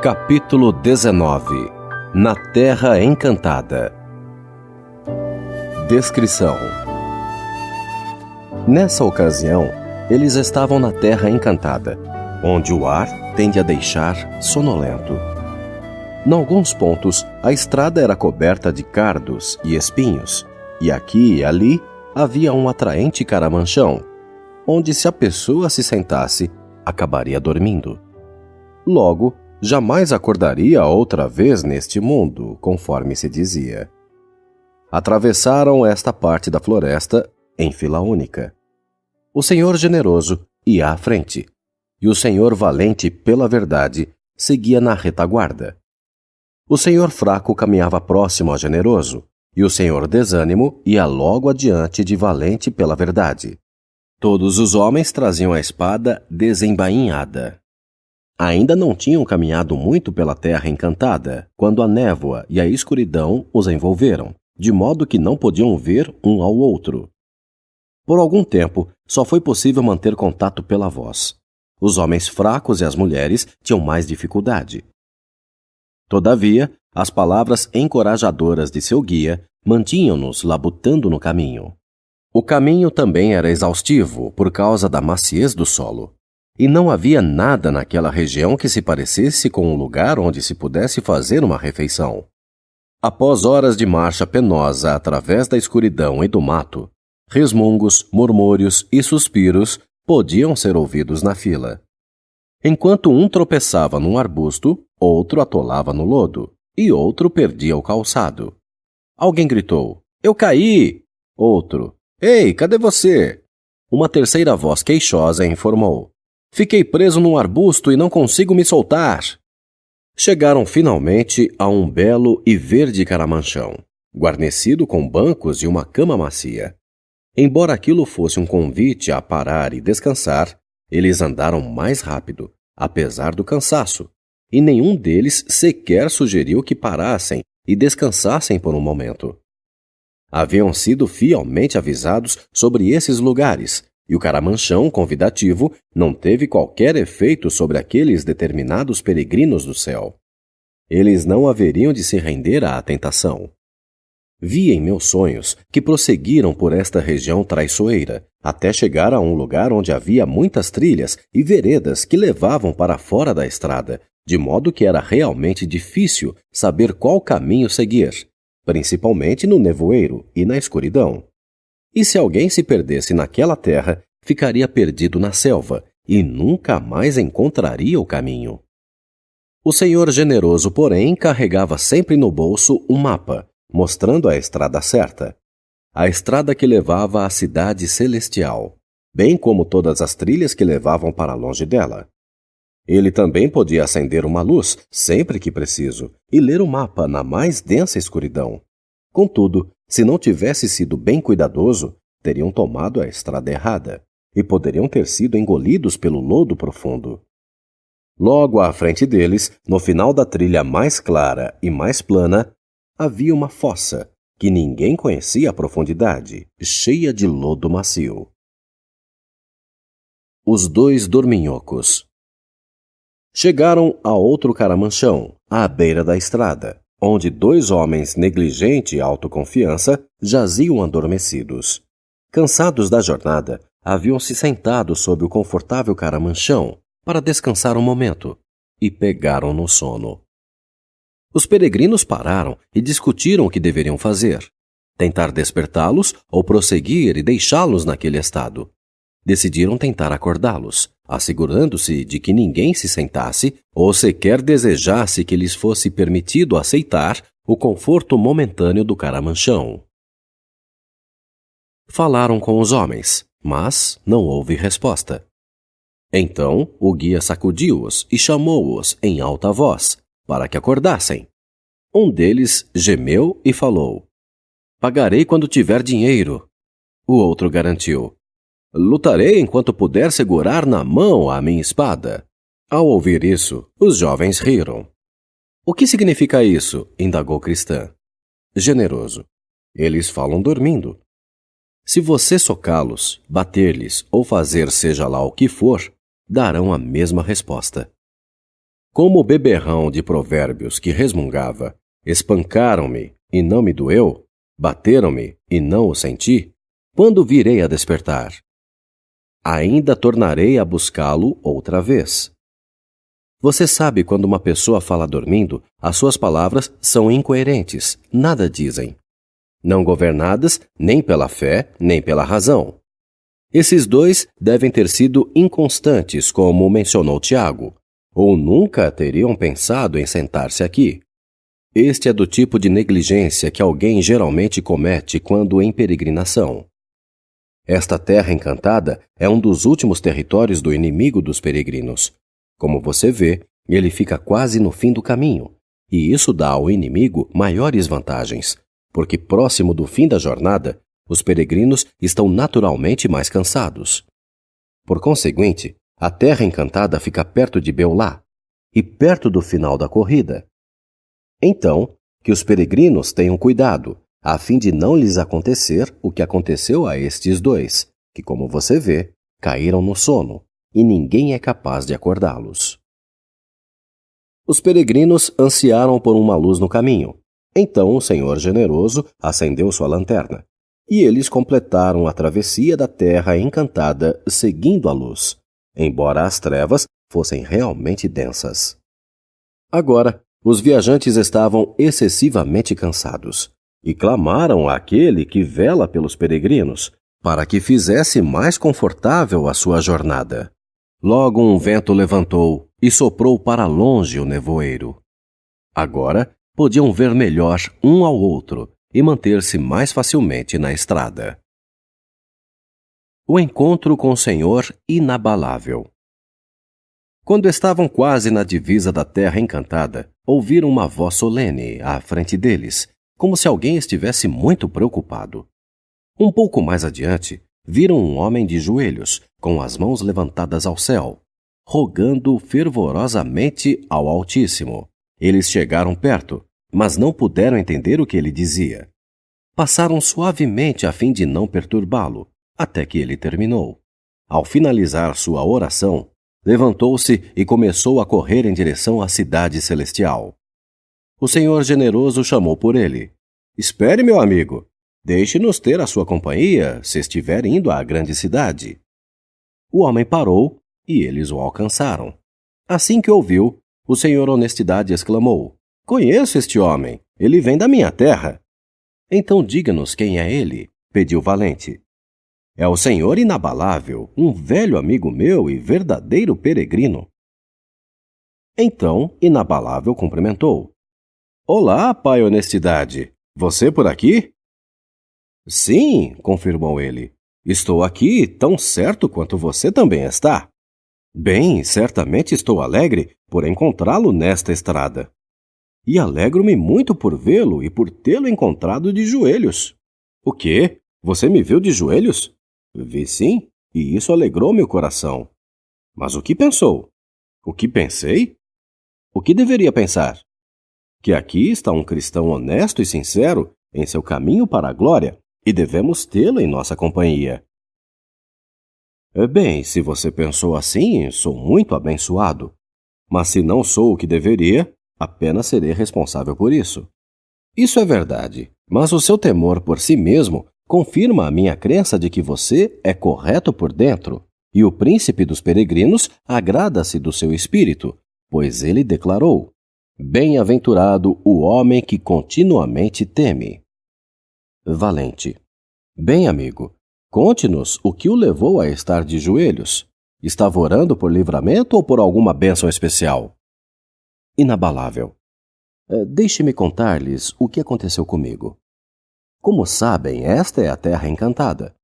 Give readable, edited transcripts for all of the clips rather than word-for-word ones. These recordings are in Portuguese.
Capítulo 19. Na Terra Encantada. Descrição. Nessa ocasião, eles estavam na Terra Encantada, onde o ar tende a deixar sonolento. Em alguns pontos, a estrada era coberta de cardos e espinhos, e aqui e ali havia um atraente caramanchão, onde se a pessoa se sentasse, acabaria dormindo. Logo, jamais acordaria outra vez neste mundo, conforme se dizia. Atravessaram esta parte da floresta em fila única. O Senhor generoso ia à frente, e o Senhor valente pela verdade seguia na retaguarda. O Senhor fraco caminhava próximo ao generoso, e o Senhor desânimo ia logo adiante de valente pela verdade. Todos os homens traziam a espada desembainhada. Ainda não tinham caminhado muito pela terra encantada, quando a névoa e a escuridão os envolveram, de modo que não podiam ver um ao outro. Por algum tempo, só foi possível manter contato pela voz. Os homens fracos e as mulheres tinham mais dificuldade. Todavia, as palavras encorajadoras de seu guia mantinham-nos labutando no caminho. O caminho também era exaustivo por causa da maciez do solo. E não havia nada naquela região que se parecesse com um lugar onde se pudesse fazer uma refeição. Após horas de marcha penosa através da escuridão e do mato, resmungos, murmúrios e suspiros podiam ser ouvidos na fila. Enquanto um tropeçava num arbusto, outro atolava no lodo, e outro perdia o calçado. Alguém gritou, "Eu caí!" Outro, "Ei, cadê você?" Uma terceira voz queixosa informou, "Fiquei preso num arbusto e não consigo me soltar." Chegaram finalmente a um belo e verde caramanchão, guarnecido com bancos e uma cama macia. Embora aquilo fosse um convite a parar e descansar, eles andaram mais rápido, apesar do cansaço, e nenhum deles sequer sugeriu que parassem e descansassem por um momento. Haviam sido fielmente avisados sobre esses lugares, e o caramanchão convidativo não teve qualquer efeito sobre aqueles determinados peregrinos do céu. Eles não haveriam de se render à tentação. Vi em meus sonhos que prosseguiram por esta região traiçoeira, até chegar a um lugar onde havia muitas trilhas e veredas que levavam para fora da estrada, de modo que era realmente difícil saber qual caminho seguir, principalmente no nevoeiro e na escuridão. E se alguém se perdesse naquela terra, ficaria perdido na selva e nunca mais encontraria o caminho. O Senhor generoso, porém, carregava sempre no bolso um mapa, mostrando a estrada certa. A estrada que levava à cidade celestial, bem como todas as trilhas que levavam para longe dela. Ele também podia acender uma luz, sempre que preciso, e ler o mapa na mais densa escuridão. Contudo, se não tivesse sido bem cuidadoso, teriam tomado a estrada errada e poderiam ter sido engolidos pelo lodo profundo. Logo à frente deles, no final da trilha mais clara e mais plana, havia uma fossa que ninguém conhecia a profundidade, cheia de lodo macio. Os dois dorminhocos. Chegaram a outro caramanchão, à beira da estrada, onde dois homens negligente e autoconfiança jaziam adormecidos. Cansados da jornada, haviam se sentado sob o confortável caramanchão para descansar um momento e pegaram no sono. Os peregrinos pararam e discutiram o que deveriam fazer: tentar despertá-los ou prosseguir e deixá-los naquele estado. Decidiram tentar acordá-los, assegurando-se de que ninguém se sentasse ou sequer desejasse que lhes fosse permitido aceitar o conforto momentâneo do caramanchão. Falaram com os homens, mas não houve resposta. Então o guia sacudiu-os e chamou-os em alta voz, para que acordassem. Um deles gemeu e falou, "Pagarei quando tiver dinheiro." O outro garantiu, "Lutarei enquanto puder segurar na mão a minha espada." Ao ouvir isso, os jovens riram. "O que significa isso?" indagou Cristã. Generoso. "Eles falam dormindo." Se você socá-los, bater-lhes ou fazer seja lá o que for, darão a mesma resposta. Como o beberrão de Provérbios que resmungava: espancaram-me e não me doeu, bateram-me e não o senti, quando virei a despertar? Ainda tornarei a buscá-lo outra vez. Você sabe quando uma pessoa fala dormindo, as suas palavras são incoerentes, nada dizem. Não governadas nem pela fé, nem pela razão. Esses dois devem ter sido inconstantes, como mencionou Tiago, ou nunca teriam pensado em sentar-se aqui. Este é do tipo de negligência que alguém geralmente comete quando em peregrinação. Esta terra encantada é um dos últimos territórios do inimigo dos peregrinos. Como você vê, ele fica quase no fim do caminho, e isso dá ao inimigo maiores vantagens, porque próximo do fim da jornada, os peregrinos estão naturalmente mais cansados. Por conseguinte, a terra encantada fica perto de Beulá, e perto do final da corrida. Então, que os peregrinos tenham cuidado, a fim de não lhes acontecer o que aconteceu a estes dois, que, como você vê, caíram no sono, e ninguém é capaz de acordá-los. Os peregrinos ansiaram por uma luz no caminho. Então o Senhor generoso acendeu sua lanterna, e eles completaram a travessia da terra encantada seguindo a luz, embora as trevas fossem realmente densas. Agora, os viajantes estavam excessivamente cansados, e clamaram àquele que vela pelos peregrinos, para que fizesse mais confortável a sua jornada. Logo um vento levantou e soprou para longe o nevoeiro. Agora podiam ver melhor um ao outro e manter-se mais facilmente na estrada. O encontro com o Senhor inabalável. Quando estavam quase na divisa da terra encantada, ouviram uma voz solene à frente deles, como se alguém estivesse muito preocupado. Um pouco mais adiante, viram um homem de joelhos, com as mãos levantadas ao céu, rogando fervorosamente ao Altíssimo. Eles chegaram perto, mas não puderam entender o que ele dizia. Passaram suavemente a fim de não perturbá-lo, até que ele terminou. Ao finalizar sua oração, levantou-se e começou a correr em direção à cidade celestial. O Senhor generoso chamou por ele. Espere, meu amigo. Deixe-nos ter a sua companhia se estiver indo à grande cidade. O homem parou e eles o alcançaram. Assim que ouviu, o Senhor Honestidade exclamou: Conheço este homem, ele vem da minha terra. Então diga-nos quem é ele, pediu Valente. É o Senhor Inabalável, um velho amigo meu e verdadeiro peregrino. Então Inabalável cumprimentou. Olá, Pai Honestidade, você por aqui? Sim, confirmou ele. Estou aqui tão certo quanto você também está. Bem, certamente estou alegre por encontrá-lo nesta estrada. E alegro-me muito por vê-lo e por tê-lo encontrado de joelhos. O quê? Você me viu de joelhos? Vi sim, e isso alegrou meu coração. Mas o que pensou? O que pensei? O que deveria pensar? Que aqui está um cristão honesto e sincero em seu caminho para a glória, e devemos tê-lo em nossa companhia. Bem, se você pensou assim, sou muito abençoado. Mas se não sou o que deveria, apenas serei responsável por isso. Isso é verdade, mas o seu temor por si mesmo confirma a minha crença de que você é correto por dentro, e o príncipe dos peregrinos agrada-se do seu espírito, pois ele declarou: Bem-aventurado o homem que continuamente teme. Valente. Bem, amigo, conte-nos o que o levou a estar de joelhos. Estava orando por livramento ou por alguma bênção especial? Inabalável. Deixe-me contar-lhes o que aconteceu comigo. Como sabem, esta é a Terra Encantada.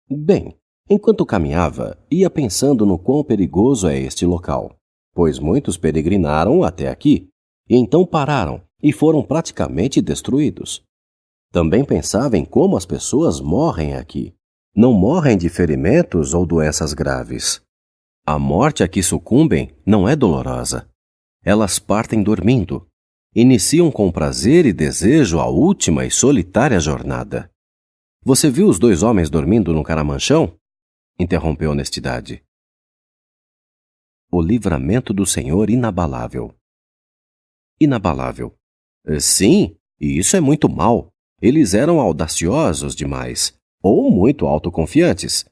Bem, enquanto caminhava, ia pensando no quão perigoso é este local, pois muitos peregrinaram até aqui, e então pararam e foram praticamente destruídos. Também pensava em como as pessoas morrem aqui. Não morrem de ferimentos ou doenças graves. A morte a que sucumbem não é dolorosa. Elas partem dormindo. Iniciam com prazer e desejo a última e solitária jornada. Você viu os dois homens dormindo no caramanchão? Interrompeu Honestidade. O livramento do Senhor inabalável. Inabalável. Sim, e isso é muito mal. Eles eram audaciosos demais, ou muito autoconfiantes.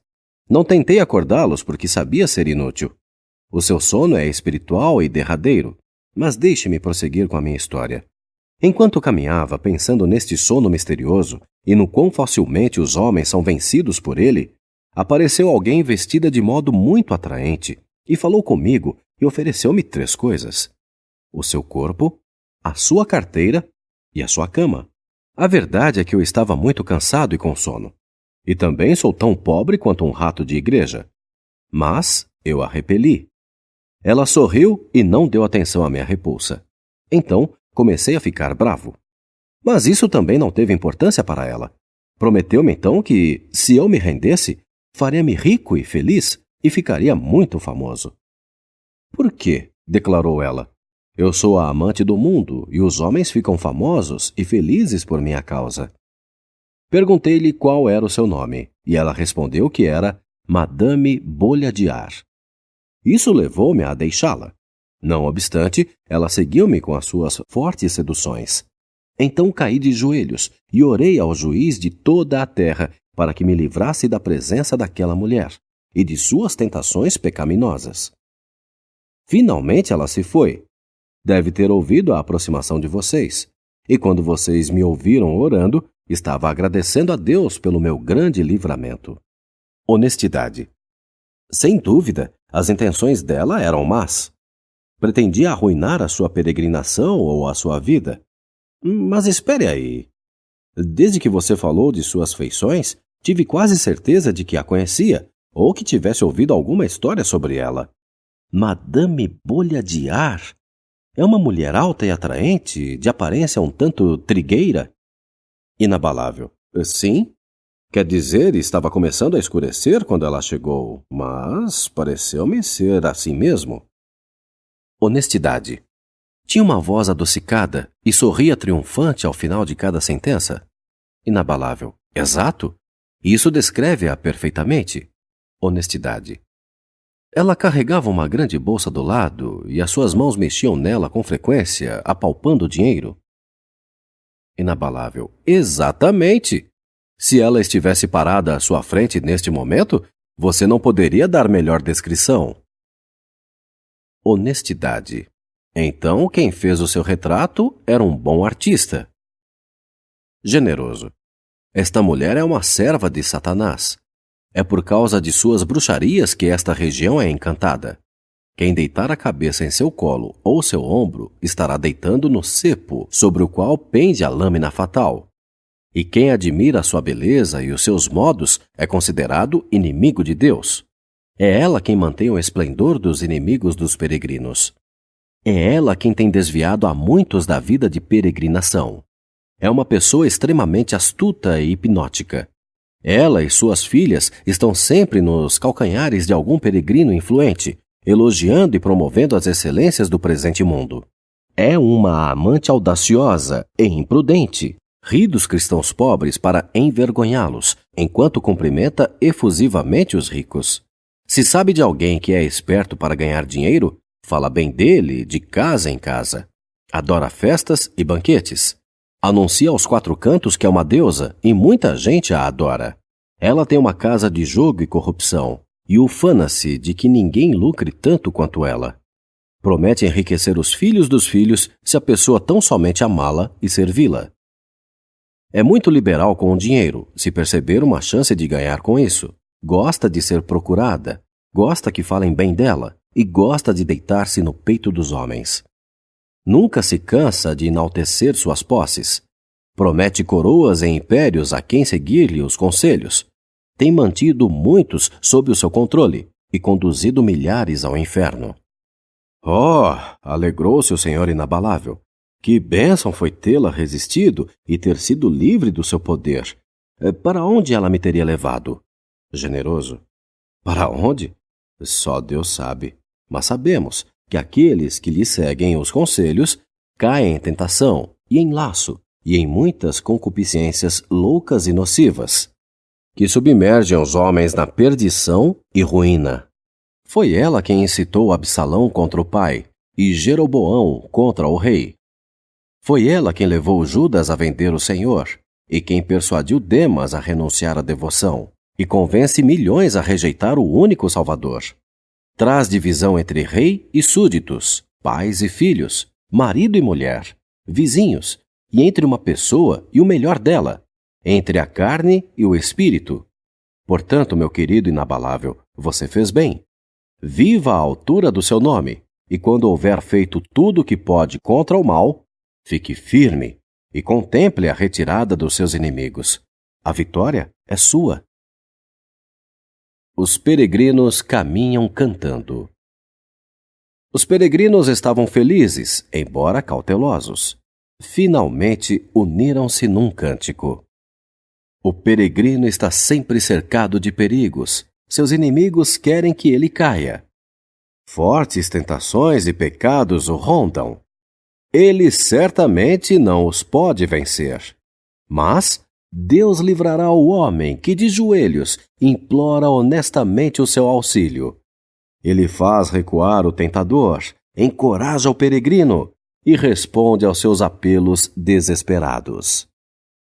Não tentei acordá-los porque sabia ser inútil. O seu sono é espiritual e derradeiro, mas deixe-me prosseguir com a minha história. Enquanto caminhava pensando neste sono misterioso e no quão facilmente os homens são vencidos por ele, apareceu alguém vestida de modo muito atraente e falou comigo e ofereceu-me 3 coisas: o seu corpo, a sua carteira e a sua cama. A verdade é que eu estava muito cansado e com sono. E também sou tão pobre quanto um rato de igreja. Mas eu a repeli. Ela sorriu e não deu atenção à minha repulsa. Então, comecei a ficar bravo. Mas isso também não teve importância para ela. Prometeu-me então que, se eu me rendesse, faria-me rico e feliz e ficaria muito famoso. Por quê? Declarou ela. Eu sou a amante do mundo e os homens ficam famosos e felizes por minha causa. Perguntei-lhe qual era o seu nome e ela respondeu que era Madame Bolha de Ar. Isso levou-me a deixá-la. Não obstante, ela seguiu-me com as suas fortes seduções. Então caí de joelhos e orei ao juiz de toda a terra para que me livrasse da presença daquela mulher e de suas tentações pecaminosas. Finalmente ela se foi. Deve ter ouvido a aproximação de vocês. E quando vocês me ouviram orando, estava agradecendo a Deus pelo meu grande livramento. Honestidade. Sem dúvida, as intenções dela eram más. Pretendia arruinar a sua peregrinação ou a sua vida. Mas espere aí. Desde que você falou de suas feições, tive quase certeza de que a conhecia ou que tivesse ouvido alguma história sobre ela. Madame Bolha de Ar? É uma mulher alta e atraente, de aparência um tanto trigueira? Inabalável. Sim. Quer dizer, estava começando a escurecer quando ela chegou, mas pareceu-me ser assim mesmo. Honestidade. Tinha uma voz adocicada e sorria triunfante ao final de cada sentença. Inabalável. Exato. Isso descreve-a perfeitamente. Honestidade. Ela carregava uma grande bolsa do lado e as suas mãos mexiam nela com frequência, apalpando o dinheiro. Inabalável. Exatamente! Se ela estivesse parada à sua frente neste momento, você não poderia dar melhor descrição. Honestidade. Então, quem fez o seu retrato era um bom artista. Generoso. Esta mulher é uma serva de Satanás. É por causa de suas bruxarias que esta região é encantada. Quem deitar a cabeça em seu colo ou seu ombro estará deitando no cepo sobre o qual pende a lâmina fatal. E quem admira a sua beleza e os seus modos é considerado inimigo de Deus. É ela quem mantém o esplendor dos inimigos dos peregrinos. É ela quem tem desviado a muitos da vida de peregrinação. É uma pessoa extremamente astuta e hipnótica. Ela e suas filhas estão sempre nos calcanhares de algum peregrino influente, elogiando e promovendo as excelências do presente mundo. É uma amante audaciosa e imprudente. Ri dos cristãos pobres para envergonhá-los, enquanto cumprimenta efusivamente os ricos. Se sabe de alguém que é esperto para ganhar dinheiro, fala bem dele de casa em casa. Adora festas e banquetes. Anuncia aos 4 cantos que é uma deusa e muita gente a adora. Ela tem uma casa de jogo e corrupção e ufana-se de que ninguém lucre tanto quanto ela. Promete enriquecer os filhos dos filhos se a pessoa tão somente amá-la e servi-la. É muito liberal com o dinheiro, se perceber uma chance de ganhar com isso. Gosta de ser procurada, gosta que falem bem dela e gosta de deitar-se no peito dos homens. Nunca se cansa de enaltecer suas posses. Promete coroas e impérios a quem seguir-lhe os conselhos. Tem mantido muitos sob o seu controle e conduzido milhares ao inferno. Oh, alegrou-se o senhor inabalável. Que bênção foi tê-la resistido e ter sido livre do seu poder. Para onde ela me teria levado? Generoso. Para onde? Só Deus sabe. Mas sabemos que aqueles que lhe seguem os conselhos caem em tentação e em laço e em muitas concupiscências loucas e nocivas, que submergem os homens na perdição e ruína. Foi ela quem incitou Absalão contra o pai e Jeroboão contra o rei. Foi ela quem levou Judas a vender o Senhor, e quem persuadiu Demas a renunciar à devoção, e convence milhões a rejeitar o único Salvador. Traz divisão entre rei e súditos, pais e filhos, marido e mulher, vizinhos, e entre uma pessoa e o melhor dela, entre a carne e o espírito. Portanto, meu querido inabalável, você fez bem. Viva à altura do seu nome, e quando houver feito tudo o que pode contra o mal, fique firme e contemple a retirada dos seus inimigos. A vitória é sua. Os peregrinos caminham cantando. Os peregrinos estavam felizes, embora cautelosos. Finalmente uniram-se num cântico. O peregrino está sempre cercado de perigos. Seus inimigos querem que ele caia. Fortes tentações e pecados o rondam. Ele certamente não os pode vencer. Mas Deus livrará o homem que, de joelhos, implora honestamente o seu auxílio. Ele faz recuar o tentador, encoraja o peregrino e responde aos seus apelos desesperados.